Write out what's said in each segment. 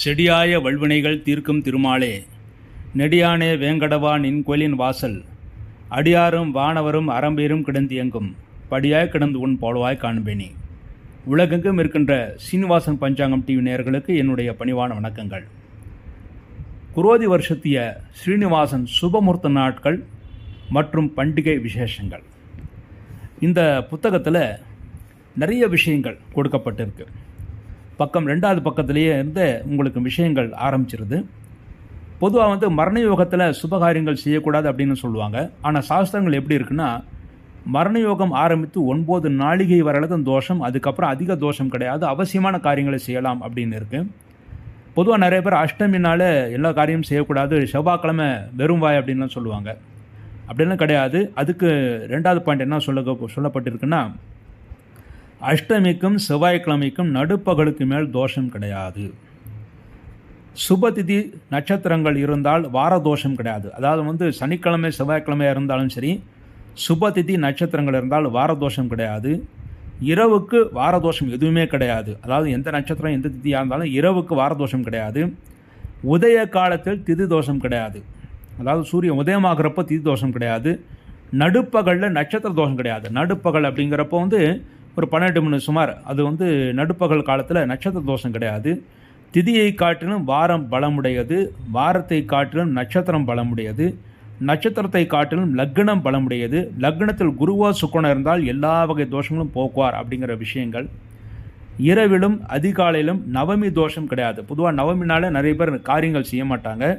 செடியாய வல்வினைகள் தீர்க்கும் திருமாலே, நெடியானே வேங்கடவா நின் கோயிலின் வாசல், அடியாரும் வானவரும் அறம்பேரும் கிடந்தியங்கும் படியாய் கிடந்து உன் போலவாய் காண்பேனே. உலகெங்கும் இருக்கின்ற சீனிவாசன் பஞ்சாங்கம் டிவி நேயர்களுக்கு என்னுடைய பணிவான வணக்கங்கள். குரோதி வருஷத்திய ஸ்ரீனிவாசன் சுபமுகூர்த்த நாட்கள் மற்றும் பண்டிகை விசேஷங்கள். இந்த புத்தகத்தில் நிறைய விஷயங்கள் கொடுக்கப்பட்டிருக்கு. பக்கம் 2வது பக்கத்திலேயே இருந்து உங்களுக்கு விஷயங்கள் ஆரம்பிச்சிருது. பொதுவாக மரண யோகத்தில் சுபகாரியங்கள் செய்யக்கூடாது அப்படின்னு சொல்லுவாங்க. ஆனால் சாஸ்திரங்கள் எப்படி இருக்குன்னா, மரண யோகம் ஆரம்பித்து 9 நாளிகை வரலதான் தோஷம், அதுக்கப்புறம் அதிக தோஷம் கிடையாது, அவசியமான காரியங்களை செய்யலாம் அப்படின்னு இருக்குது. பொதுவாக நிறைய பேர் அஷ்டமினால் எல்லா காரியமும் செய்யக்கூடாது, செவ்வாய்க்கிழமை வெறும் வாய் அப்படின்லாம் சொல்லுவாங்க. அப்படின்லாம் கிடையாது. அதுக்கு 2வது பாயிண்ட் என்ன சொல்லப்பட்டிருக்குன்னா, அஷ்டமிக்கும் செவ்வாய்க்கிழமைக்கும் நடுப்பகலுக்கு மேல் தோஷம் கிடையாது. சுபதிதி நட்சத்திரங்கள் இருந்தால் வார தோஷம் கிடையாது. அதாவது சனிக்கிழமை செவ்வாய்க்கிழமையாக இருந்தாலும் சரி, சுபதிதி நட்சத்திரங்கள் இருந்தால் வார தோஷம் கிடையாது. இரவுக்கு வார தோஷம் எதுவுமே கிடையாது. அதாவது எந்த நட்சத்திரம் எந்த திதியாக இருந்தாலும் இரவுக்கு வார தோஷம் கிடையாது. உதய காலத்தில் திதி தோஷம் கிடையாது. அதாவது சூரியன் உதயமாகிறப்போ திதி தோஷம் கிடையாது. நடுப்பகலில் நட்சத்திர தோஷம் கிடையாது. நடுப்பகல் அப்படிங்கிறப்போ ஒரு 12 மணி சுமார், அது நடுப்பகல் காலத்தில் நட்சத்திர தோஷம் கிடையாது. திதியை காட்டிலும் வாரம் பலமுடையது, வாரத்தை காட்டிலும் நட்சத்திரம் பலமுடையது, நட்சத்திரத்தை காட்டிலும் லக்னம் பலமுடையது, லக்னத்தில் குருவோ சுக்கரனோ இருந்தால் எல்லா வகை தோஷங்களும் போக்குவார் அப்படிங்கிற விஷயங்கள். இரவிலும் அதிகாலையிலும் நவமி தோஷம் கிடையாது. பொதுவாக நவமினால நிறைய பேர் காரியங்கள் செய்ய மாட்டாங்க.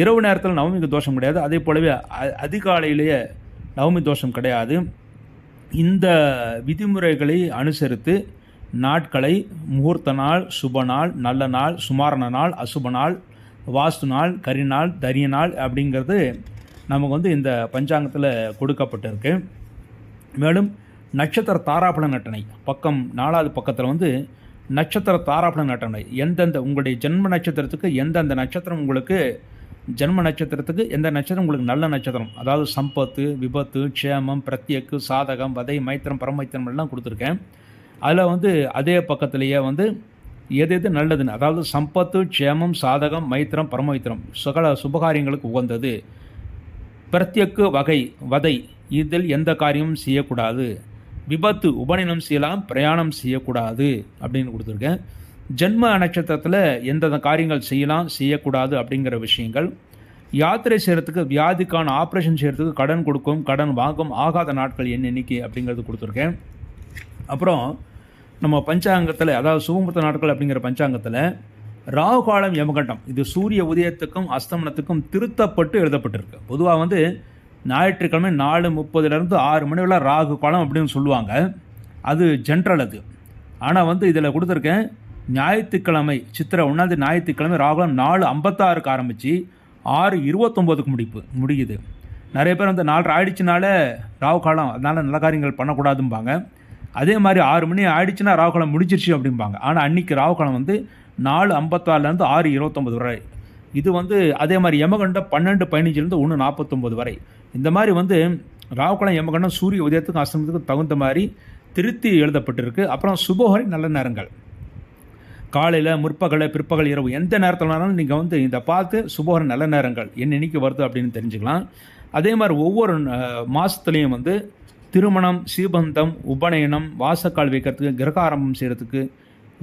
இரவு நேரத்தில் நவமிக்கு தோஷம் கிடையாது. அதே போலவே அதிகாலையிலேயே நவமி தோஷம் கிடையாது. இந்த விதிமுறைகளை அனுசரித்து நாட்களை முகூர்த்த நாள், சுப நாள், நல்ல நாள், சுமாரண நாள், அசுப நாள், வாஸ்து நாள், கரிநாள், தரிய நாள் அப்படிங்கிறது நமக்கு இந்த பஞ்சாங்கத்தில் கொடுக்கப்பட்டிருக்கு. மேலும் நட்சத்திர தாராபலன் அட்டணை பக்கம் 4வது பக்கத்தில் நட்சத்திர தாராபலன் அட்டணை, எந்தெந்த உங்களுடைய ஜென்ம நட்சத்திரத்துக்கு எந்தெந்த நட்சத்திரம் உங்களுக்கு ஜென்ம நட்சத்திரத்துக்கு எந்த நட்சத்திரம் உங்களுக்கு நல்ல நட்சத்திரம், அதாவது சம்பத்து, விபத்து, க்ஷேமம், பிரத்யக்கு, சாதகம், வதை, மைத்திரம், பரமைத்திரம் எல்லாம் கொடுத்துருக்கேன். அதில் அதே பக்கத்திலேயே எது எது நல்லதுன்னு, அதாவது சம்பத்து, க்ஷேமம், சாதகம், மைத்திரம், பரமமைத்திரம் சகல சுபகாரியங்களுக்கு உகந்தது. பிரத்யக்கு, வகை, வதை இதில் எந்த காரியமும் செய்யக்கூடாது. விபத்து உபநயனம் செய்யலாம், பிரயாணம் செய்யக்கூடாது அப்படின்னு கொடுத்துருக்கேன். ஜென்ம நட்சத்திரத்தில் எந்தெந்த காரியங்கள் செய்யலாம் செய்யக்கூடாது அப்படிங்கிற விஷயங்கள். யாத்திரை செய்கிறதுக்கு, வியாதிக்கான ஆப்ரேஷன் செய்கிறதுக்கு, கடன் கொடுக்கும், கடன் வாங்கும் ஆகாத நாட்கள் எண்ணிக்கை அப்படிங்கிறது கொடுத்துருக்கேன். அப்புறம் நம்ம பஞ்சாங்கத்தில், அதாவது சுபமுகூர்த்த நாட்கள் அப்படிங்கிற பஞ்சாங்கத்தில் ராகு காலம், யமகண்டம் இது சூரிய உதயத்துக்கும் அஸ்தமனத்துக்கும் திருத்தப்பட்டு எழுதப்பட்டிருக்கு. பொதுவாக ஞாயிற்றுக்கிழமை 4:30 6 மணி வரை ராகு காலம் அப்படின்னு சொல்லுவாங்க. அது ஜென்ரல் அது. ஆனால் இதில் கொடுத்துருக்கேன், ஞாயிற்றுக்கிழமை சித்திரை 1 ஞாயிற்றுக்கிழமை ராகுலம் 4:56 ஆரம்பித்து 6:29 முடியுது. நிறைய பேர் 4:30 ஆயிடுச்சுனால ராகு காலம், அதனால் நல்ல காரியங்கள் பண்ணக்கூடாதும்பாங்க. அதே மாதிரி 6 மணி ஆயிடுச்சுன்னா ராகு காலம் முடிஞ்சிருச்சு அப்படிம்பாங்க. ஆனால் அன்றைக்கி ராகு காலம் 4:56 6:29 வரை. இது அதே மாதிரி யமகண்டம் 12:15 1:49 வரை. இந்த மாதிரி ராகு காலம், யமகண்டம் சூரிய உதயத்துக்கும் அஸ்தமனத்துக்கும் தகுந்த மாதிரி திருத்தி எழுதப்பட்டிருக்கு. அப்புறம் சுபஹோரை நல்ல நேரங்கள், காலையில், முற்பகல், பிற்பகல், இரவு எந்த நேரத்தில் வேணாலும் நீங்கள் இதை பார்த்து சுபஹோரை நல்ல நேரங்கள் என்னென்னைக்கு வருது அப்படின்னு தெரிஞ்சுக்கலாம். அதே மாதிரி ஒவ்வொரு மாதத்துலேயும் திருமணம், சீபந்தம், உபநயனம், வாசக்கால் வைக்கிறதுக்கு, கிரக ஆரம்பம் செய்கிறதுக்கு,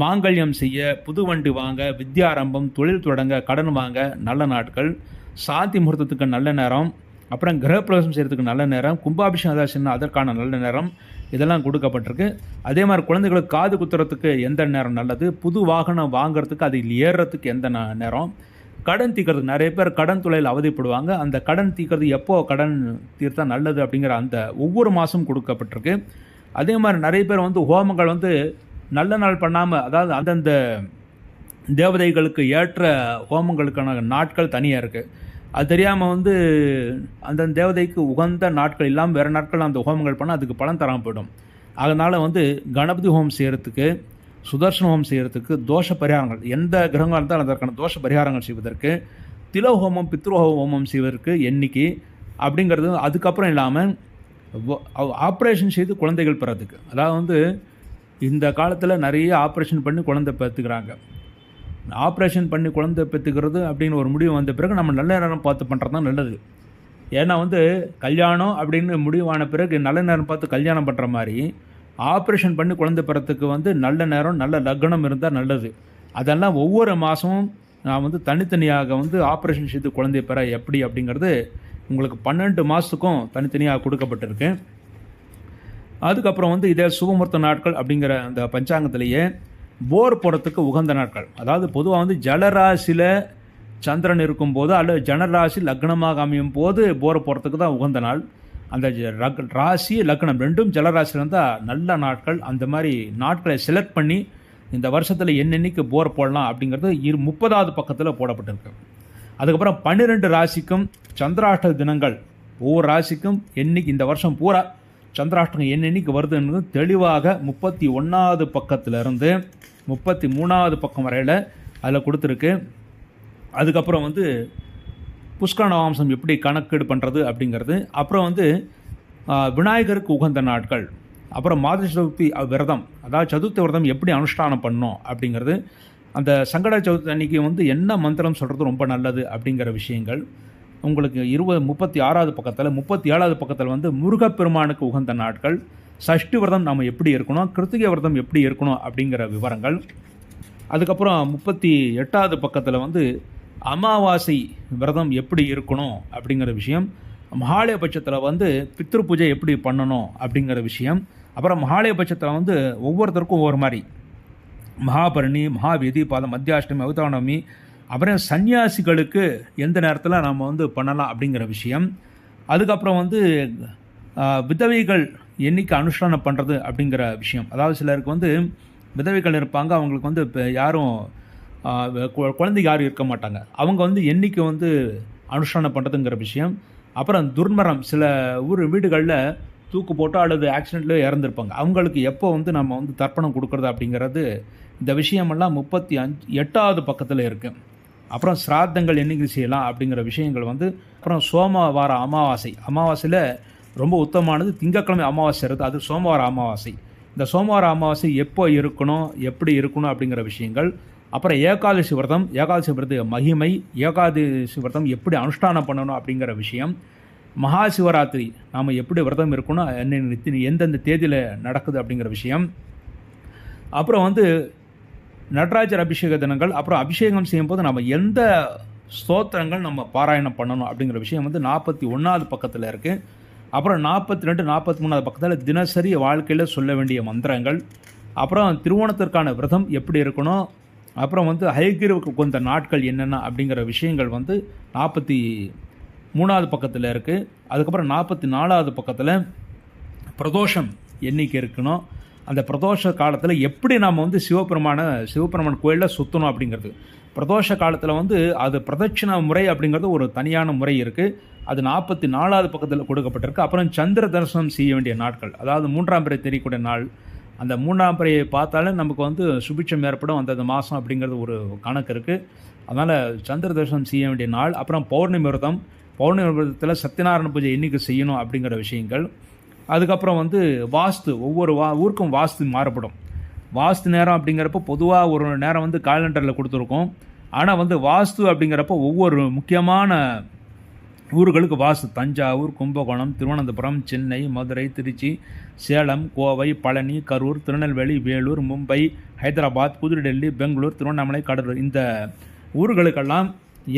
மாங்கல்யம் செய்ய, புது வண்டி வாங்க, வித்யாரம்பம், தொழில் தொடங்க, கடன் வாங்க நல்ல நாட்கள், சாந்தி முகூர்த்தத்துக்கு நல்ல நேரம், அப்புறம் கிரகப்பிரவேசம் செய்கிறதுக்கு நல்ல நேரம், கும்பாபிஷேகம் அதற்கான நல்ல நேரம் இதெல்லாம் கொடுக்கப்பட்டிருக்கு. அதே மாதிரி குழந்தைகளுக்கு காது குத்துறதுக்கு எந்த நேரம் நல்லது, புது வாகனம் வாங்கிறதுக்கு, அதில் ஏறுறதுக்கு எந்த நேரம், கடன் தீர்க்கிறது, நிறைய பேர் கடன் தொழில் அவதிப்படுவாங்க. அந்த கடன் தீர்க்கிறது எப்போ கடன் தீர்த்தா நல்லது அப்படிங்கிற அந்த ஒவ்வொரு மாதமும் கொடுக்கப்பட்டிருக்கு. அதே மாதிரி நிறைய பேர் ஹோமங்கள் நல்ல நாள் பண்ணாமல், அதாவது அந்தந்த தேவதைகளுக்கு ஏற்ற ஹோமங்களுக்கான நாட்கள் தனியாக இருக்குது. அது தெரியாமல் அந்தந்த தேவதைக்கு உகந்த நாட்கள் இல்லாமல் வேறு நாட்கள் அந்த ஹோமங்கள் பண்ணால் அதுக்கு பலன் தராமல் போயிடும். அதனால் கணபதி ஹோமம் செய்கிறதுக்கு, சுதர்சன ஹோமம் செய்கிறதுக்கு, தோஷ பரிகாரங்கள் எந்த கிரகங்களாக இருந்தாலும் அதற்கான தோஷ பரிகாரங்கள் செய்வதற்கு, தில ஹோமம், பித்ரு ஹோமம் செய்வதற்கு எண்ணிக்கை அப்படிங்கிறது. அதுக்கப்புறம் இல்லாமல் ஆப்ரேஷன் செய்து குழந்தைகள் பெறதுக்கு, அதாவது இந்த காலத்தில் நிறைய ஆப்ரேஷன் பண்ணி குழந்தை பெற்றுக்கிறாங்க. ஆப்ரேஷன் பண்ணி குழந்தை பெற்றுக்கிறது அப்படின்னு ஒரு முடிவு வந்த பிறகு நம்ம நல்ல நேரம் பார்த்து பண்ணுறது தான் நல்லது. ஏன்னா வந்து கல்யாணம் அப்படின்னு முடிவான பிறகு நல்ல நேரம் பார்த்து கல்யாணம் பண்ணுற மாதிரி ஆப்ரேஷன் பண்ணி குழந்தை பெறத்துக்கு வந்து நல்ல நேரம் நல்ல லக்னம் இருந்தால் நல்லது. அதெல்லாம் ஒவ்வொரு மாதமும் நான் வந்து தனித்தனியாக வந்து ஆப்ரேஷன் செய்து குழந்தை பெற எப்படி அப்படிங்கிறது உங்களுக்கு 12 மாதத்துக்கும் தனித்தனியாக கொடுக்கப்பட்டிருக்கு. அதுக்கப்புறம் வந்து இதே சுபமுகூர்த்த நாட்கள் அப்படிங்கிற அந்த பஞ்சாங்கத்திலேயே போர் போடுறதுக்கு உகந்த நாட்கள், அதாவது பொதுவாக வந்து ஜலராசியில் சந்திரன் இருக்கும்போது அல்லது ஜனராசி லக்னமாக அமையும் போது போர் போடுறதுக்கு தான் உகந்த நாள். அந்த ராசி லக்னம் ரெண்டும் ஜலராசியில் இருந்தால் நல்ல நாட்கள். அந்த மாதிரி நாட்களை செலக்ட் பண்ணி இந்த வருஷத்தில் என்னென்னைக்கு போர் போடலாம் அப்படிங்கிறது 30வது பக்கத்தில் போடப்பட்டிருக்கு. அதுக்கப்புறம் 12 ராசிக்கும் சந்திராஷ்டக தினங்கள் ஒவ்வொரு ராசிக்கும் என்னைக்கு இந்த வருஷம் பூரா சந்திராஷ்டகம் என்னென்னைக்கு வருதுன்னு தெளிவாக 31வது பக்கத்திலிருந்து 33வது பக்கம் வரையில் அதில் கொடுத்துருக்கு. அதுக்கப்புறம் வந்து புஷ்கர நவாம்சம் எப்படி கணக்கீடு பண்ணுறது அப்படிங்கிறது, அப்புறம் வந்து விநாயகருக்கு உகந்த நாட்கள், அப்புறம் மாத சதுர்த்தி விரதம், அதாவது சதுர்த்தி விரதம் எப்படி அனுஷ்டானம் பண்ணணும் அப்படிங்கிறது, அந்த சங்கட சதுர்த்தி அன்றைக்கி வந்து என்ன மந்திரம் சொல்கிறது ரொம்ப நல்லது அப்படிங்கிற விஷயங்கள் உங்களுக்கு 36வது பக்கத்தில் 37வது பக்கத்தில் வந்து முருகப்பெருமானுக்கு உகந்த நாட்கள், சஷ்டி விரதம் நம்ம எப்படி இருக்கணும், கிருத்திகை விரதம் எப்படி இருக்கணும் அப்படிங்கிற விவரங்கள். அதுக்கப்புறம் 38வது பக்கத்தில் வந்து அமாவாசை விரதம் எப்படி இருக்கணும் அப்படிங்கிற விஷயம், மகாலய பட்சத்தில் வந்து பித்ரு பூஜை எப்படி பண்ணணும் அப்படிங்கிற விஷயம், அப்புறம் மகாலய பட்சத்தில் வந்து ஒவ்வொருத்தருக்கும் ஒவ்வொரு மாதிரி மகாபரணி, மகாவீதி பாதம், மத்தியாஷ்டமி, அவதானமி, அப்புறம் சன்னியாசிகளுக்கு எந்த நேரத்தில் நம்ம வந்து பண்ணலாம் அப்படிங்கிற விஷயம். அதுக்கப்புறம் வந்து விதவைகள் என்னைக்கு அனுஷ்டானம் பண்ணுறது அப்படிங்கிற விஷயம், அதாவது சிலருக்கு வந்து விதவைகள் இருப்பாங்க, அவங்களுக்கு வந்து இப்போ யாரும் குழந்தைக்கு யாரும் இருக்க மாட்டாங்க, அவங்க வந்து என்னைக்கு வந்து அனுஷ்டானம் பண்ணுறதுங்கிற விஷயம். அப்புறம் துர்மரம், சில வீடுகளில் தூக்கு போட்டு அல்லது ஆக்சிடெண்ட்லேயே இறந்துருப்பாங்க, அவங்களுக்கு எப்போ வந்து நம்ம வந்து தர்ப்பணம் கொடுக்குறது அப்படிங்கிறது, இந்த விஷயமெல்லாம் 38வது பக்கத்தில் இருக்குது. அப்புறம் சிராத்தங்கள் என்னைக்கு செய்யலாம் அப்படிங்கிற விஷயங்கள் வந்து, அப்புறம் சோமவார அமாவாசையில் ரொம்ப உத்தமமானது திங்கட்கிழமை அமாவாசை இருக்குது, அது சோமவார அமாவாசை. இந்த சோமவார அமாவாசை எப்போ இருக்கணும், எப்படி இருக்கணும் அப்படிங்கிற விஷயங்கள். அப்புறம் ஏகாதசி விரதம் மகிமை, ஏகாதசி விரதம் எப்படி அனுஷ்டானம் பண்ணணும் அப்படிங்கிற விஷயம். மகா சிவராத்திரி நாம் எப்படி விரதம் இருக்கணும், எந்தெந்த தேதியில் நடக்குது அப்படிங்கிற விஷயம். அப்புறம் வந்து நடராஜர் அபிஷேக தினங்கள், அப்புறம் அபிஷேகம் செய்யும்போது நம்ம எந்த ஸ்தோத்திரங்கள் நம்ம பாராயணம் பண்ணணும் அப்படிங்கிற விஷயம் வந்து 41வது பக்கத்தில் இருக்குது. அப்புறம் 42, 43வது பக்கத்தில் தினசரி வாழ்க்கையில் சொல்ல வேண்டிய மந்திரங்கள், அப்புறம் திருவோணத்திற்கான விரதம் எப்படி இருக்கணும், அப்புறம் வந்து ஹயகிரிவுக்கு உகந்த நாட்கள் என்னென்ன அப்படிங்கிற விஷயங்கள் வந்து 43வது பக்கத்தில் இருக்குது. அதுக்கப்புறம் 44வது பக்கத்தில் பிரதோஷம் என்னைக்கு இருக்கணும், அந்த பிரதோஷ காலத்தில் எப்படி நாம் வந்து சிவபெருமான் கோயிலில் சுற்றணும் அப்படிங்கிறது. பிரதோஷ காலத்தில் வந்து அது பிரதட்சிண முறை அப்படிங்கிறது ஒரு தனியான முறை இருக்குது, அது 44வது பக்கத்தில் கொடுக்கப்பட்டிருக்கு. அப்புறம் சந்திர தரிசனம் செய்ய வேண்டிய நாட்கள், அதாவது 3ஆம் பிறை தெரியக்கூடிய நாள், அந்த 3ஆம் பிறையை பார்த்தாலே நமக்கு வந்து சுபிட்சம் ஏற்படும் அந்த மாதம் அப்படிங்கிறது ஒரு கணக்கு இருக்குது. அதனால் சந்திர தரிசனம் செய்ய வேண்டிய நாள். அப்புறம் பௌர்ணமி விரதத்தில் சத்யநாராயண பூஜை என்றைக்கு செய்யணும் அப்படிங்கிற விஷயங்கள். அதுக்கப்புறம் வந்து வாஸ்து, ஒவ்வொரு ஊருக்கும் வாஸ்து மாறுபடும். வாஸ்து நேரம் அப்படிங்கிறப்ப பொதுவாக ஒரு நேரம் வந்து காலண்டரில் கொடுத்துருக்கோம், ஆனால் வந்து வாஸ்து அப்படிங்கிறப்ப ஒவ்வொரு முக்கியமான ஊர்களுக்கு வாஸ்து, தஞ்சாவூர், கும்பகோணம், திருவனந்தபுரம், சென்னை, மதுரை, திருச்சி, சேலம், கோவை, பழனி, கரூர், திருநெல்வேலி, வேலூர், மும்பை, ஹைதராபாத், புதுடெல்லி, பெங்களூர், திருவண்ணாமலை, கடலூர், இந்த ஊர்களுக்கெல்லாம்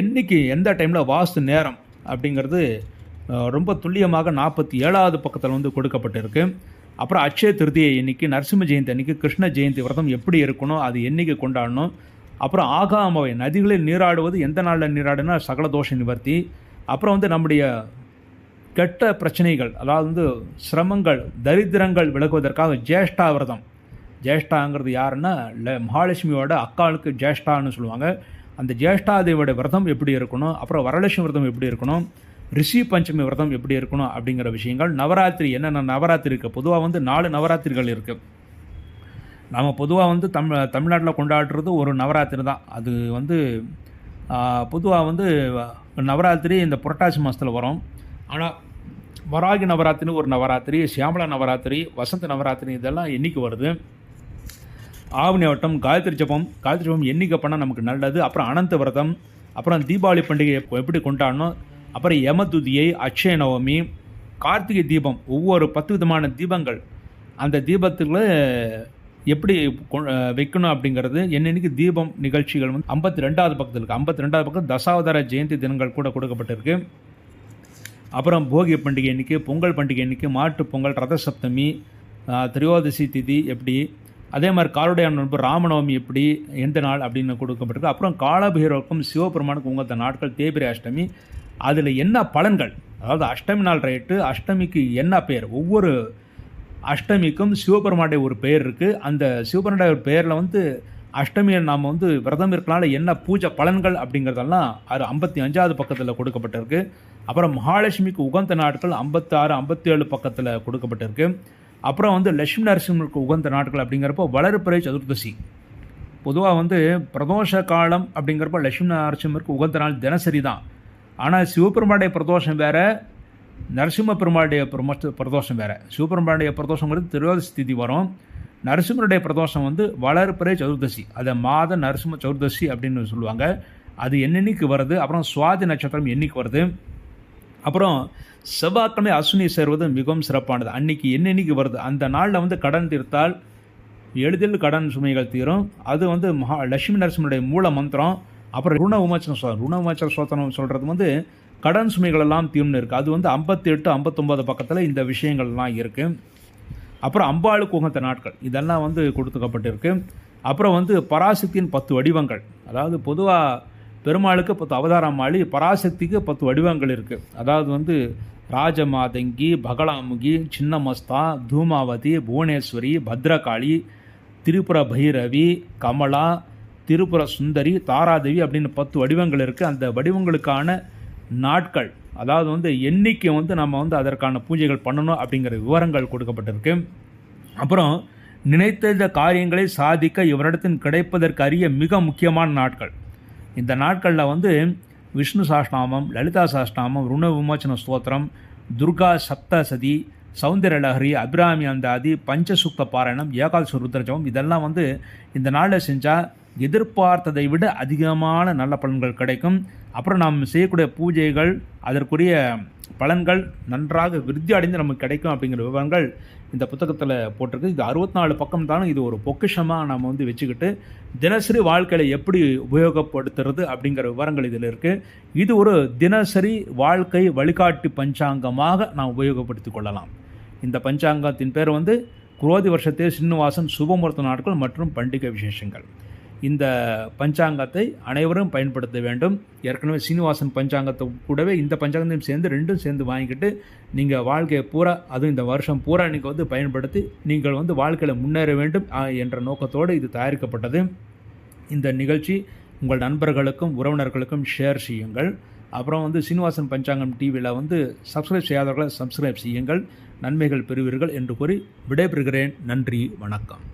என்றைக்கு எந்த டைமில் வாஸ்து நேரம் அப்படிங்கிறது ரொம்ப துல்லியமாக 47வது பக்கத்தில் வந்து கொடுக்கப்பட்டிருக்கு. அப்புறம் அட்சய திருதியை எண்ணிக்கை, நரசிம்ம ஜெயந்தி அன்றைக்கி, கிருஷ்ண ஜெயந்தி விரதம் எப்படி இருக்கணும், அது என்றைக்கு கொண்டாடணும். அப்புறம் ஆகாமவை, நதிகளில் நீராடுவது எந்த நாளில் நீராடுனா சகல தோஷ நிவர்த்தி. அப்புறம் வந்து நம்முடைய கெட்ட பிரச்சனைகள், அதாவது வந்து சிரமங்கள், தரித்திரங்கள் விலகுவதற்காக ஜேஷ்டா விரதம். ஜேஷ்டாங்கிறது யாருன்னா மகாலட்சுமியோட அக்காளுக்கு ஜேஷ்டான்னு சொல்லுவாங்க. அந்த ஜேஷ்டாதேவியோட விரதம் எப்படி இருக்கணும், அப்புறம் வரலட்சுமி விரதம் எப்படி இருக்கணும், ரிஷி பஞ்சமி விரதம் எப்படி இருக்கணும் அப்படிங்கிற விஷயங்கள். நவராத்திரி, என்னென்ன நவராத்திரி இருக்குது, பொதுவாக வந்து 4 நவராத்திரிகள் இருக்குது. நம்ம பொதுவாக வந்து தமிழ்நாட்டில் கொண்டாடுறது ஒரு நவராத்திரி தான். அது வந்து பொதுவாக வந்து நவராத்திரி இந்த புரட்டாசி மாதத்தில் வரும். ஆனால் வராகி நவராத்திரி ஒரு நவராத்திரி, சியாமலா நவராத்திரி, வசந்த நவராத்திரி, இதெல்லாம் என்றைக்கு வருது. ஆவணி வட்டம் காயத்ரி ஜபம் எண்ணிக்கை பண்ணால் நமக்கு நல்லது. அப்புறம் அனந்த விரதம், அப்புறம் தீபாவளி பண்டிகையை எப்படி கொண்டாடணும், அப்புறம் யமதுதியை, அட்சய நவமி, கார்த்திகை தீபம், ஒவ்வொரு 10 விதமான தீபங்கள், அந்த தீபத்துக்குள்ள எப்படி வைக்கணும் அப்படிங்கிறது என்னென்னைக்கு தீபம் நிகழ்ச்சிகள் வந்து 52வது பக்கத்தில் இருக்குது. 52வது பக்கம் தசாவதார ஜெயந்தி தினங்கள் கூட கொடுக்கப்பட்டிருக்கு. அப்புறம் போகி பண்டிகை அன்றைக்கி, பொங்கல் பண்டிகை அன்றைக்கி, மாட்டு பொங்கல், ரத சப்தமி, திரையோதசி திதி எப்படி, அதே மாதிரி காலுடைய நோன்பு, ராமநவமி எப்படி, எந்த நாள் அப்படின்னு கொடுக்கப்பட்டிருக்கு. அப்புறம் காலபைரவருக்கும் சிவபெருமானுக்கும் உங்கள் நாட்கள், தேய்பிரை அஷ்டமி, அதில் என்ன பலன்கள், அதாவது அஷ்டமி நாள் ரைட்டு, அஷ்டமிக்கு என்ன பெயர், ஒவ்வொரு அஷ்டமிக்கும் சிவபெருமானுடைய ஒரு பெயர் இருக்குது. அந்த சிவபெருமானுடைய ஒரு பெயரில் வந்து அஷ்டமியை நாம் வந்து விரதம் இருக்கனால என்ன பூஜை பலன்கள் அப்படிங்கிறதெல்லாம் அது 55வது பக்கத்தில் கொடுக்கப்பட்டிருக்கு. அப்புறம் மகாலட்சுமிக்கு உகந்த நாட்கள் 56, 57 பக்கத்தில் கொடுக்கப்பட்டிருக்கு. அப்புறம் வந்து லட்சுமி நரசிம்மருக்கு உகந்த நாட்கள் அப்படிங்கிறப்போ வளர்பிறை சதுர்தசி. பொதுவாக வந்து பிரதோஷ காலம் அப்படிங்கிறப்ப லட்சுமி நரசிம்மருக்கு உகந்த நாள் தினசரி தான். ஆனால் சிவபெருமானுடைய பிரதோஷம் வேறு, நரசிம்ம பெருமாளுடைய பிரதோஷம் வேறு. சிவபெருமானுடைய பிரதோஷங்கிறது திரையோதசி திதி வரும். நரசிம்மருடைய பிரதோஷம் வந்து வளர்பிறை சதுர்தசி, அதை மாத நரசிம்ம சதுர்தசி அப்படின்னு சொல்லுவாங்க. அது என்னென்னைக்கு வருது, அப்புறம் சுவாதி நட்சத்திரம் என்னைக்கு வருது, அப்புறம் செவ்வாய்க்கிழமை அஸ்வினி சேர்வது மிகவும் சிறப்பானது. அன்றைக்கி என்னென்னைக்கு வருது, அந்த நாளில் வந்து கடன் தீர்த்தால் எளிதில் கடன் சுமைகள் தீரும். அது வந்து லட்சுமி நரசிம்மருடைய மூல மந்திரம். அப்புறம் ருண விமோச்சன சோதனம் சொல்கிறது வந்து கடன் சுமைகள் எல்லாம் தீர்னு இருக்குது. அது வந்து 58, 59 பக்கத்தில் இந்த விஷயங்கள்லாம் இருக்குது. அப்புறம் அம்பாளுக்கு உகந்த நாட்கள் இதெல்லாம் வந்து கொடுத்துக்கப்பட்டிருக்கு. அப்புறம் வந்து பராசக்தியின் 10 வடிவங்கள், அதாவது பொதுவாக பெருமாளுக்கு 10 அவதாரம் மாளி, பராசக்திக்கு 10 வடிவங்கள் இருக்குது. அதாவது வந்து ராஜமாதங்கி, பகலாமுகி, சின்னமஸ்தா, தூமாவதி, புவனேஸ்வரி, பத்ரகாளி, திரிபுர பைரவி, கமலா, திரிபுர சுந்தரி, தாராதேவி அப்படின்னு 10 வடிவங்கள் இருக்குது. அந்த வடிவங்களுக்கான நாட்கள், அதாவது வந்து எண்ணிக்கை வந்து நம்ம வந்து அதற்கான பூஜைகள் பண்ணணும் அப்படிங்கிற விவரங்கள் கொடுக்கப்பட்டிருக்கு. அப்புறம் நினைத்த காரியங்களை சாதிக்க இவரிடத்தின் கிடைப்பதற்கு அரிய மிக முக்கியமான நாட்கள். இந்த நாட்களில் வந்து விஷ்ணு சாஸ்நாமம், லலிதா சாஸ்நாமம், ருண விமோச்சன ஸ்தோத்திரம், துர்கா சப்தசதி, சௌந்தரலஹரி, அபிராமி அந்தாதி, பஞ்சசுக்த பாராயணம், ஏகாதசி ருத்ரஜபம், இதெல்லாம் வந்து இந்த நாளில் செஞ்சால் எதிர்பார்த்ததை விட அதிகமான நல்ல பலன்கள் கிடைக்கும். அப்புறம் நாம் செய்யக்கூடிய பூஜைகள் அதற்குரிய பலன்கள் நன்றாக விருத்தி அடைந்து நமக்கு கிடைக்கும் அப்படிங்கிற விவரங்கள் இந்த புத்தகத்தில் போட்டிருக்கு. இது 64 பக்கம் தானே. இது ஒரு பொக்கிஷமாக நம்ம வந்து வச்சுக்கிட்டு தினசரி வாழ்க்கையில் எப்படி உபயோகப்படுத்துறது அப்படிங்கிற விவரங்கள் இதில் இருக்குது. இது ஒரு தினசரி வாழ்க்கை வழிகாட்டி பஞ்சாங்கமாக நாம் உபயோகப்படுத்தி கொள்ளலாம். இந்த பஞ்சாங்கத்தின் பேர் வந்து குரோதி வருஷத்தே சின்னுவாசன் சுபமுகூர்த்த நாட்கள் மற்றும் பண்டிகை விசேஷங்கள். இந்த பஞ்சாங்கத்தை அனைவரும் பயன்படுத்த வேண்டும். ஏற்கனவே சீனிவாசன் பஞ்சாங்கத்தை கூடவே இந்த பஞ்சாங்கத்தையும் சேர்ந்து ரெண்டும் சேர்ந்து வாங்கிக்கிட்டு நீங்கள் வாழ்க்கையை பூரா, அதுவும் இந்த வருஷம் பூரா நீங்கள் வந்து பயன்படுத்தி நீங்கள் வந்து வாழ்க்கையில் முன்னேற வேண்டும் என்ற நோக்கத்தோடு இது தயாரிக்கப்பட்டது. இந்த நிகழ்ச்சி உங்கள் நண்பர்களுக்கும் உறவினர்களுக்கும் ஷேர் செய்யுங்கள். அப்புறம் வந்து சீனிவாசன் பஞ்சாங்கம் டிவியில் வந்து சப்ஸ்கிரைப் செய்யாதவர்களை சப்ஸ்கிரைப் செய்யுங்கள், நன்மைகள் பெறுவீர்கள் என்று கூறி விடைபெறுகிறேன். நன்றி, வணக்கம்.